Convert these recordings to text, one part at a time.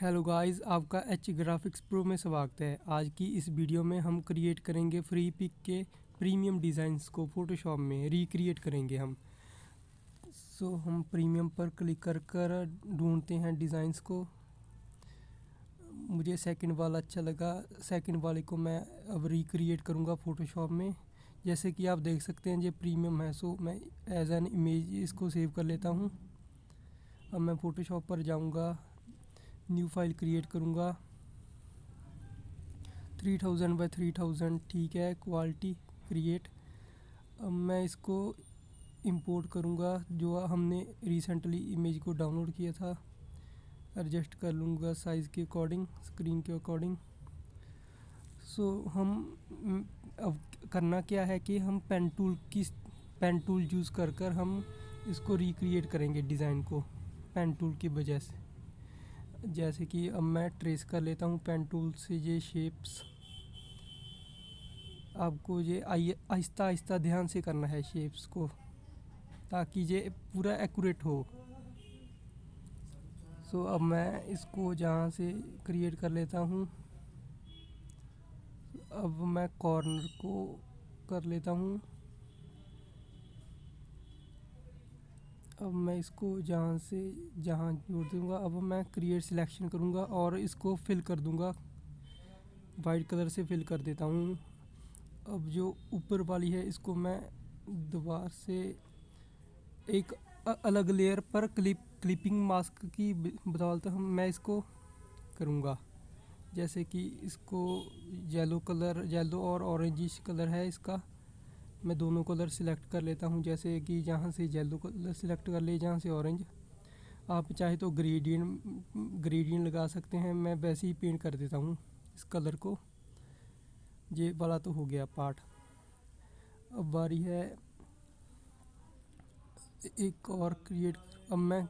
Hello guys, आपका H graphics pro में स्वागत है। आज की इस वीडियो में हम क्रिएट करेंगे फ्री पिक के प्रीमियम डिज़ाइंस को फोटोशॉप में रिक्रिएट करेंगे हम। हम प्रीमियम पर क्लिक कर कर ढूंढते हैं डिज़ाइंस को। मुझे सेकंड वाला अच्छा लगा, सेकंड वाले को मैं अब रिक्रिएट करूँगा फोटोशॉप में। जैसे कि आप देख सकते हैं ये प्रीमियम है, सो मैं एज एन इमेज इसको सेव कर लेता हूँ। अब मैं फोटोशॉप पर जाऊँगा, न्यू फाइल क्रिएट करूँगा। 3000 बाय 3000 ठीक है, क्वालिटी क्रिएट। अब मैं इसको इंपोर्ट करूँगा जो हमने रिसेंटली इमेज को डाउनलोड किया था। एडजस्ट कर लूँगा साइज़ के अकॉर्डिंग, स्क्रीन के अकॉर्डिंग। हम अब करना क्या है कि हम पेन टूल यूज़ कर हम इसको रिक्रिएट करेंगे डिज़ाइन को पेन टूल की वजह से। जैसे कि अब मैं ट्रेस कर लेता हूँ पेन टूल से ये शेप्स। आपको ये आहिस्ता आहिस्ता ध्यान से करना है शेप्स को, ताकि ये पूरा एक्यूरेट हो। अब मैं इसको जहाँ से क्रिएट कर लेता हूँ। अब मैं कॉर्नर को कर लेता हूँ। अब मैं इसको जहाँ जोड़ दूँगा। अब मैं क्रिएट सिलेक्शन करूँगा और इसको फिल कर दूँगा, वाइट कलर से फिल कर देता हूँ। अब जो ऊपर वाली है इसको मैं दोबारा से एक अलग लेयर पर क्लिपिंग मास्क की बदौलत मैं इसको करूँगा। जैसे कि इसको येलो और ऑरेंजिश कलर है इसका, मैं दोनों कलर सिलेक्ट कर लेता हूँ। जैसे कि जहाँ से येलो कलर सिलेक्ट कर ले, जहाँ से ऑरेंज। आप चाहे तो ग्रेडियंट लगा सकते हैं, मैं वैसे ही पेंट कर देता हूँ इस कलर को। ये वाला तो हो गया पार्ट। अब बारी है एक और क्रिएट। अब मैं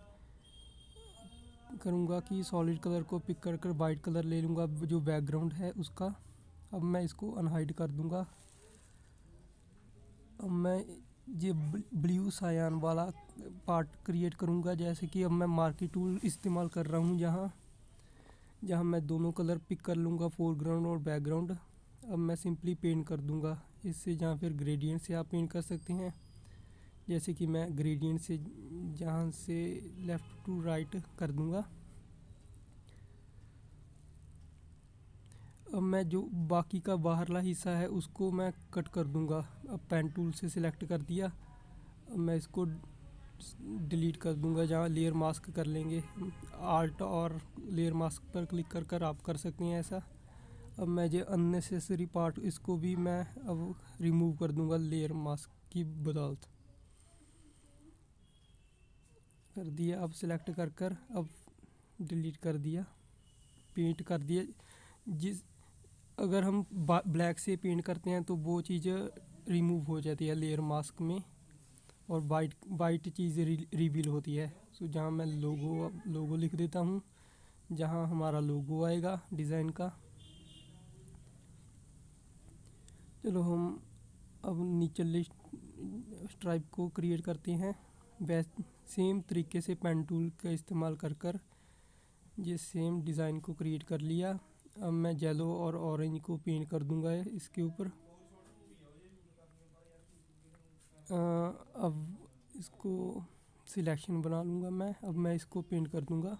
करूँगा कि सॉलिड कलर को पिक कर वाइट कलर ले लूँगा जो बैकग्राउंड है उसका। अब मैं इसको अनहाइड कर दूँगा। अब मैं ये ब्लू सायान वाला पार्ट क्रिएट करूँगा। जैसे कि अब मैं मार्की टूल इस्तेमाल कर रहा हूँ, जहाँ मैं दोनों कलर पिक कर लूँगा, फोरग्राउंड और बैकग्राउंड। अब मैं सिंपली पेंट कर दूँगा इससे, जहाँ फिर ग्रेडियंट से आप पेंट कर सकते हैं। जैसे कि मैं ग्रेडियंट से जहाँ से लेफ़्ट टू राइट कर दूँगा। अब मैं जो बाकी का बाहरला हिस्सा है उसको मैं कट कर दूँगा। अब पेन टूल से सिलेक्ट कर दिया। अब मैं इसको डिलीट कर दूँगा, जहाँ लेयर मास्क कर लेंगे। आल्ट और लेयर मास्क पर क्लिक कर आप कर सकते हैं ऐसा। अब मैं जो अननेसेसरी पार्ट इसको भी मैं अब रिमूव कर दूँगा लेयर मास्क की बदौलत। कर दिया। अब सिलेक्ट कर अब डिलीट कर दिया, पेंट कर दिया। अगर हम ब्लैक से पेंट करते हैं तो वो चीज़ रिमूव हो जाती है लेयर मास्क में, और वाइट चीज़ रिवील होती है। जहाँ मैं लोगो लिख देता हूँ, जहाँ हमारा लोगो आएगा डिज़ाइन का। चलो हम अब नीचे स्ट्राइप को क्रिएट करते हैं। सेम तरीके से पेन टूल का इस्तेमाल कर ये सेम डिज़ाइन को क्रिएट कर लिया। अब मैं येलो और ऑरेंज को पेंट कर दूंगा इसके ऊपर। अब इसको सिलेक्शन बना लूँगा मैं। अब मैं इसको पेंट कर दूंगा।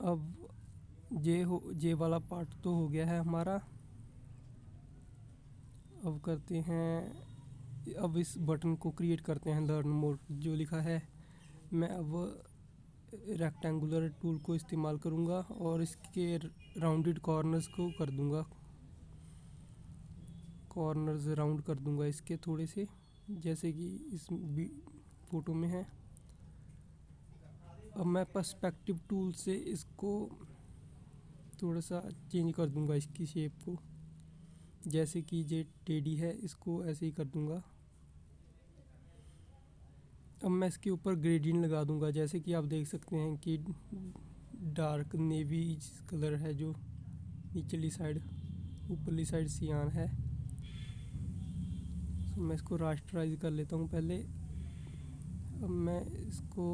अब ये वाला पार्ट तो हो गया है हमारा। अब करते हैं, अब इस बटन को क्रिएट करते हैं, लर्न मोर जो लिखा है। मैं अब रेक्टेंगुलर टूल को इस्तेमाल करूँगा और इसके राउंडेड कॉर्नर्स को कर दूँगा, कॉर्नर्स राउंड कर दूँगा इसके थोड़े से, जैसे कि इस फोटो में है। अब मैं पर्सपेक्टिव टूल से इसको थोड़ा सा चेंज कर दूँगा इसकी शेप को। जैसे कि ये टेडी है, इसको ऐसे ही कर दूँगा। अब मैं इसके ऊपर ग्रेडियंट लगा दूँगा। जैसे कि आप देख सकते हैं कि डार्क नेवी कलर है जो निचली साइड, ऊपरली साइड सियान है। मैं इसको रास्टराइज कर लेता हूँ पहले। अब मैं इसको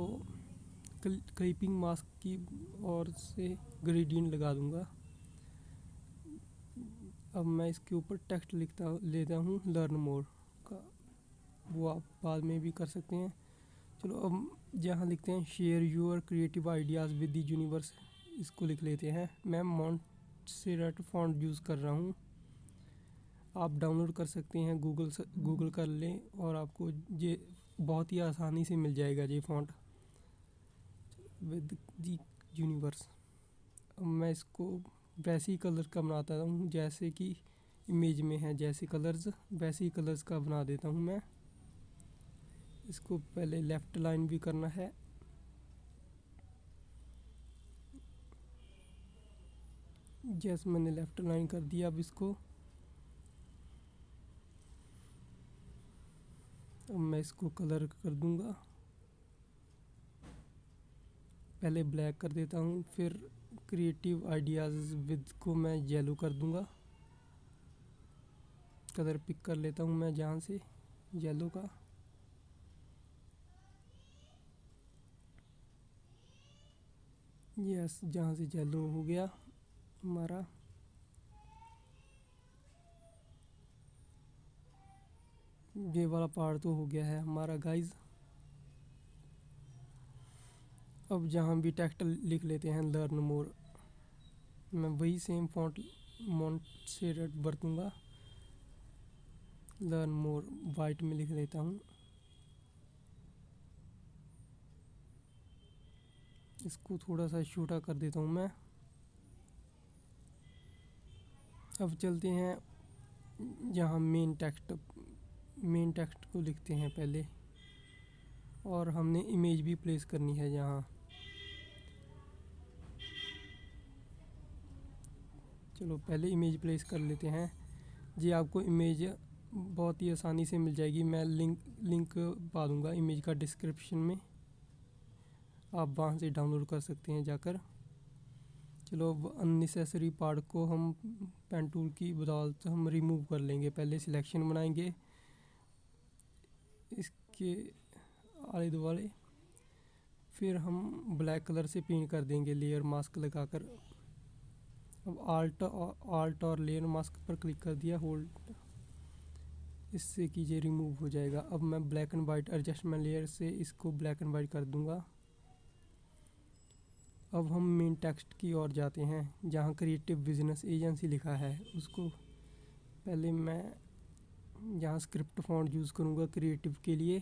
क्लिपिंग मास्क की और से ग्रेडियंट लगा दूंगा। अब मैं इसके ऊपर टेक्स्ट लेता हूँ लर्न मोर का, वो आप बाद में भी कर सकते हैं। चलो अब जहाँ लिखते हैं share your creative ideas with the universe, इसको लिख लेते हैं। मैं मॉन्टसेरेट फॉन्ट यूज़ कर रहा हूँ, आप डाउनलोड कर सकते हैं, गूगल कर लें और आपको ये बहुत ही आसानी से मिल जाएगा ये फॉन्ट विद द यूनिवर्स। अब मैं इसको वैसे ही कलर का बनाता हूँ जैसे कि इमेज में है, जैसे कलर्स वैसे ही कलर्स का बना देता हूँ मैं। इसको पहले लेफ़्ट लाइन भी करना है। जैसे मैंने लेफ़्ट लाइन कर दिया, अब मैं इसको कलर कर दूंगा। पहले ब्लैक कर देता हूँ, फिर क्रिएटिव आइडियाज़ विद को मैं येलो कर दूंगा। कलर पिक कर लेता हूँ मैं जहाँ से येलो का। यस, जहाँ से येलो हो गया हमारा। ये वाला पार्ट तो हो गया है हमारा गाइज। अब जहाँ भी टेक्स्ट लिख लेते हैं लर्न मोर, मैं वही सेम मॉन्टसेरेट बरतूंगा। लर्न मोर वाइट में लिख लेता हूँ। इसको थोड़ा सा छोटा कर देता हूँ मैं। अब चलते हैं जहाँ मेन टेक्स्ट को लिखते हैं पहले, और हमने इमेज भी प्लेस करनी है यहाँ। चलो पहले इमेज प्लेस कर लेते हैं। जी आपको इमेज बहुत ही आसानी से मिल जाएगी, मैं लिंक पा दूँगा इमेज का डिस्क्रिप्शन में, आप वहाँ से डाउनलोड कर सकते हैं जाकर। चलो अब अननेसेसरी पार्ट को हम पेन टूल की बदौलत हम रिमूव कर लेंगे। पहले सिलेक्शन बनाएंगे इसके आले दुआले, फिर हम ब्लैक कलर से पेंट कर देंगे लेयर मास्क लगाकर। अब आल्ट और लेयर मास्क पर क्लिक कर दिया, होल्ड, इससे कीजिए रिमूव हो जाएगा। अब मैं black and white adjustment layer से इसको ब्लैक एंड वाइट कर दूंगा। अब हम मेन टेक्स्ट की ओर जाते हैं जहाँ क्रिएटिव बिजनेस एजेंसी लिखा है, उसको पहले मैं यहाँ स्क्रिप्ट फॉन्ट यूज़ करूँगा क्रिएटिव के लिए।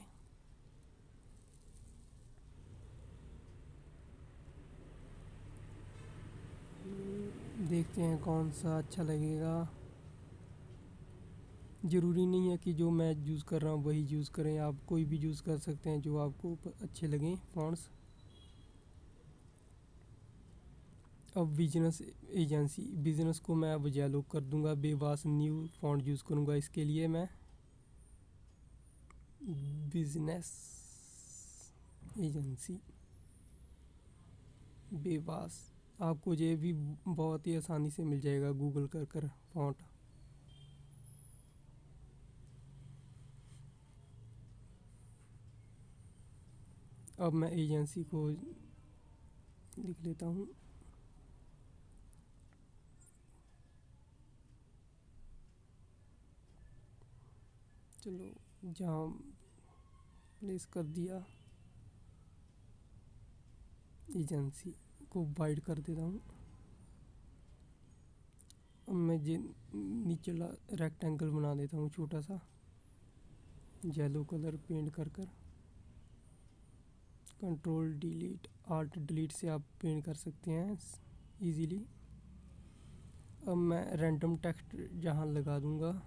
देखते हैं कौन सा अच्छा लगेगा। ज़रूरी नहीं है कि जो मैं यूज़ कर रहा हूँ वही यूज़ करें, आप कोई भी यूज़ कर सकते हैं जो आपको अच्छे लगें फॉन्ट्स। अब बिजनेस को मैं अब येलो कर दूंगा। बेवास न्यू फॉन्ट यूज़ करूँगा इसके लिए मैं। बिजनेस एजेंसी बेवास, आपको ये भी बहुत ही आसानी से मिल जाएगा गूगल कर फॉन्ट। अब मैं एजेंसी को लिख लेता हूँ। चलो जहाँ प्लेस कर दिया, एजेंसी को वाइड कर देता हूँ। अब मैं ये नीचे रेक्टेंगल बना देता हूँ छोटा सा, येलो कलर पेंट कर कंट्रोल डिलीट आल्ट डिलीट से आप पेंट कर सकते हैं इजीली। अब मैं रैंडम टेक्स्ट जहाँ लगा दूँगा।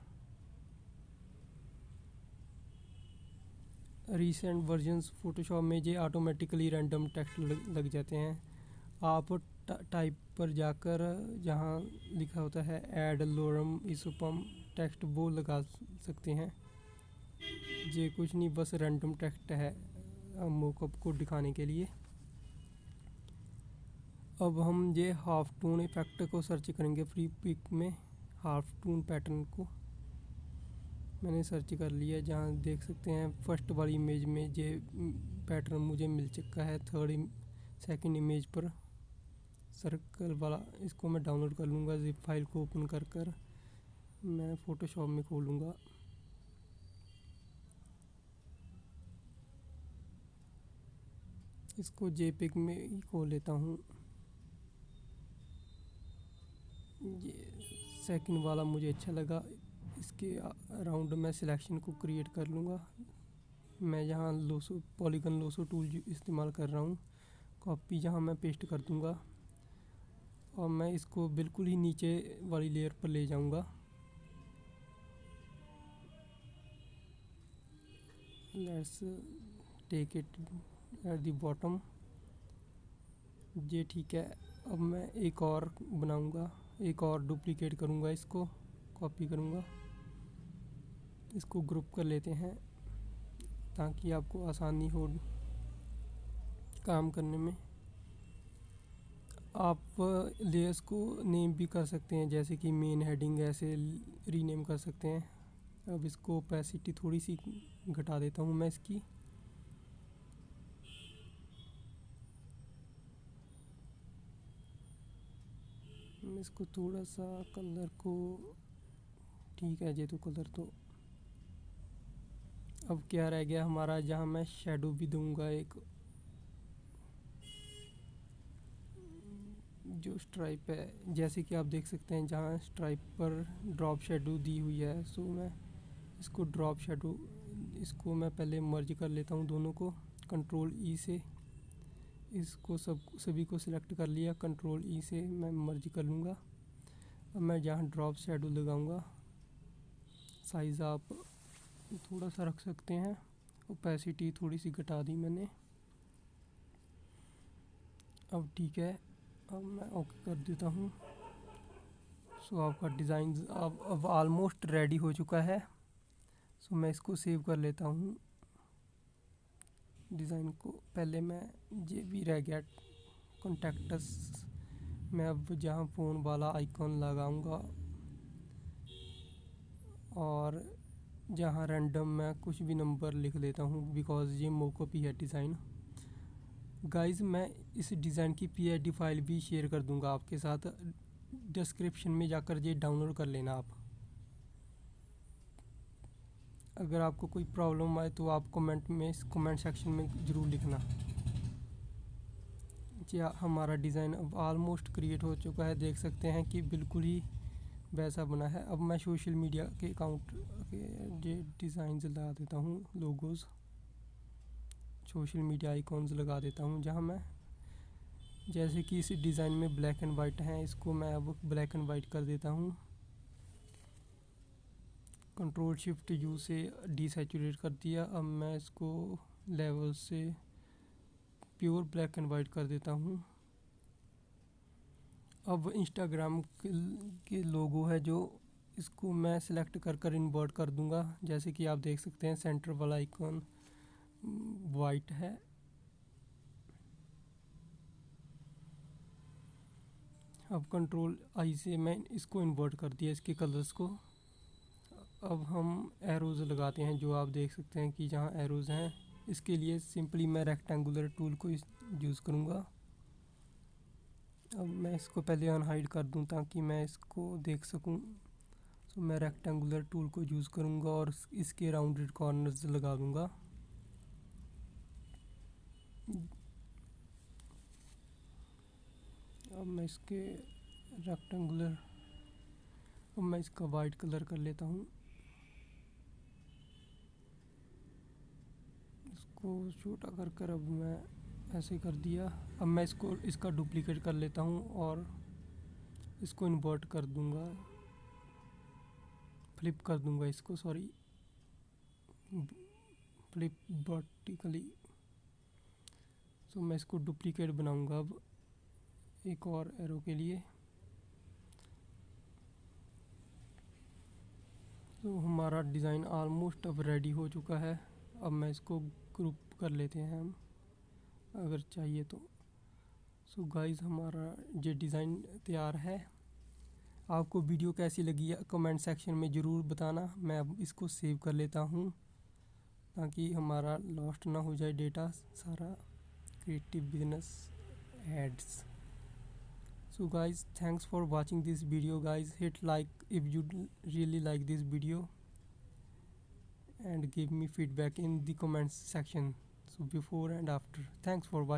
रीसेंट वर्जन्स फोटोशॉप में ये ऑटोमेटिकली रैंडम टेक्स्ट लग जाते हैं। आप टाइप पर जाकर जहाँ लिखा होता है ऐड लोरम इसोपम टेक्स्ट, वो लगा सकते हैं। ये कुछ नहीं, बस रैंडम टेक्स्ट है मोकअप को दिखाने के लिए। अब हम ये हाफ टून इफेक्ट को सर्च करेंगे फ्री पिक में, हाफ टून पैटर्न को मैंने सर्च कर लिया, जहाँ देख सकते हैं फर्स्ट वाली इमेज में ये पैटर्न मुझे मिल चुका है। सेकंड इमेज पर सर्कल वाला, इसको मैं डाउनलोड कर लूँगा। जिप फाइल को ओपन कर मैं फ़ोटोशॉप में खोलूँगा। इसको जेपिग में ही खोल लेता हूँ। ये सेकंड वाला मुझे अच्छा लगा, इसके अराउंड मैं सिलेक्शन को क्रिएट कर लूँगा। मैं यहाँ पॉलीगन लोसो टूल इस्तेमाल कर रहा हूँ। कॉपी जहाँ मैं पेस्ट कर दूँगा और मैं इसको बिल्कुल ही नीचे वाली लेयर पर ले जाऊँगा। Let's take it at the bottom. ये ठीक है। अब मैं एक और बनाऊँगा, एक और डुप्लीकेट करूँगा, इसको कॉपी करूँगा, इसको ग्रुप कर लेते हैं ताकि आपको आसानी हो काम करने में। आप लेयर्स को नेम भी कर सकते हैं, जैसे कि मेन हेडिंग ऐसे रीनेम कर सकते हैं। अब इसको ओपेसिटी थोड़ी सी घटा देता हूँ मैं इसकी। मैं इसको थोड़ा सा कलर को, ठीक है ये तो कलर तो। अब क्या रह गया हमारा, जहाँ मैं शेडो भी दूंगा एक, जो स्ट्राइप है, जैसे कि आप देख सकते हैं जहाँ स्ट्राइप पर ड्रॉप शेडो दी हुई है। सो मैं इसको ड्रॉप शेडो, इसको मैं पहले मर्ज कर लेता हूँ दोनों को कंट्रोल ई से। इसको सभी को सिलेक्ट कर लिया, कंट्रोल ई से मैं मर्ज कर लूँगा। अब मैं जहाँ ड्रॉप शेडो लगाऊँगा, साइज़ आप थोड़ा सा रख सकते हैं, ओपेसिटी थोड़ी सी घटा दी मैंने। अब ठीक है, अब मैं ओके कर देता हूँ। सो आपका डिज़ाइन अब ऑलमोस्ट रेडी हो चुका है। सो मैं इसको सेव कर लेता हूँ डिज़ाइन को। पहले मैं, ये भी रह गया कॉन्टैक्टस। मैं अब जहाँ फ़ोन वाला आइकॉन लगाऊंगा और जहाँ रैंडम मैं कुछ भी नंबर लिख देता हूँ, बिकॉज़ ये मोकॉपी है डिज़ाइन। गाइस मैं इस डिज़ाइन की पीएचडी फाइल भी शेयर कर दूंगा आपके साथ, डिस्क्रिप्शन में जाकर ये डाउनलोड कर लेना आप। अगर आपको कोई प्रॉब्लम आए तो आप कमेंट सेक्शन में ज़रूर लिखना। जी हमारा डिज़ाइन अब ऑलमोस्ट क्रिएट हो चुका है, देख सकते हैं कि बिल्कुल ही वैसा बना है। अब मैं सोशल मीडिया के अकाउंट के डिज़ाइन लगा देता हूँ, लोगोज़, सोशल मीडिया आइकॉन्स लगा देता हूँ। जहाँ मैं, जैसे कि इस डिज़ाइन में ब्लैक एंड वाइट है, इसको मैं अब ब्लैक एंड वाइट कर देता हूँ। कंट्रोल शिफ्ट यू से डीसैचुरेट कर दिया। अब मैं इसको लेवल से प्योर ब्लैक एंड वाइट कर देता हूँ। अब इंस्टाग्राम के लोगो है जो, इसको मैं सिलेक्ट कर इन्वर्ट कर दूंगा। जैसे कि आप देख सकते हैं सेंटर वाला आइकॉन वाइट है। अब कंट्रोल आई से मैं इसको इन्वर्ट कर दिया, इसके कलर्स को। अब हम एरोज़ लगाते हैं, जो आप देख सकते हैं कि जहाँ एरोज़ हैं, इसके लिए सिंपली मैं रेक्टेंगुलर टूल को यूज़ करूँगा। अब मैं इसको पहले अनहाइड कर दूँ ताकि मैं इसको देख सकूँ। तो मैं रेक्टेंगुलर टूल को यूज़ करूँगा और इसके राउंडेड कॉर्नर्स लगा दूँगा। अब मैं इसके रेक्टेंगुलर, अब मैं इसका वाइट कलर कर लेता हूँ, इसको छोटा कर अब मैं ऐसे कर दिया। अब मैं इसका डुप्लीकेट कर लेता हूँ और इसको इन्वर्ट कर दूँगा, फ्लिप कर दूँगा इसको, सॉरी, फ्लिप वर्टिकली। तो मैं इसको डुप्लीकेट बनाऊँगा अब एक और एरो के लिए। तो हमारा डिज़ाइन ऑलमोस्ट अब रेडी हो चुका है। अब मैं इसको ग्रुप कर लेते हैं हम, अगर चाहिए तो। सो गाइस हमारा ये डिज़ाइन तैयार है। आपको वीडियो कैसी लगी है कमेंट सेक्शन में ज़रूर बताना। मैं अब इसको सेव कर लेता हूँ ताकि हमारा लॉस्ट ना हो जाए डेटा सारा। Creative business ads. So guys, thanks for watching this video guys. Hit like if you really like this video and give me feedback in the comments section, so before and after. Thanks for watching.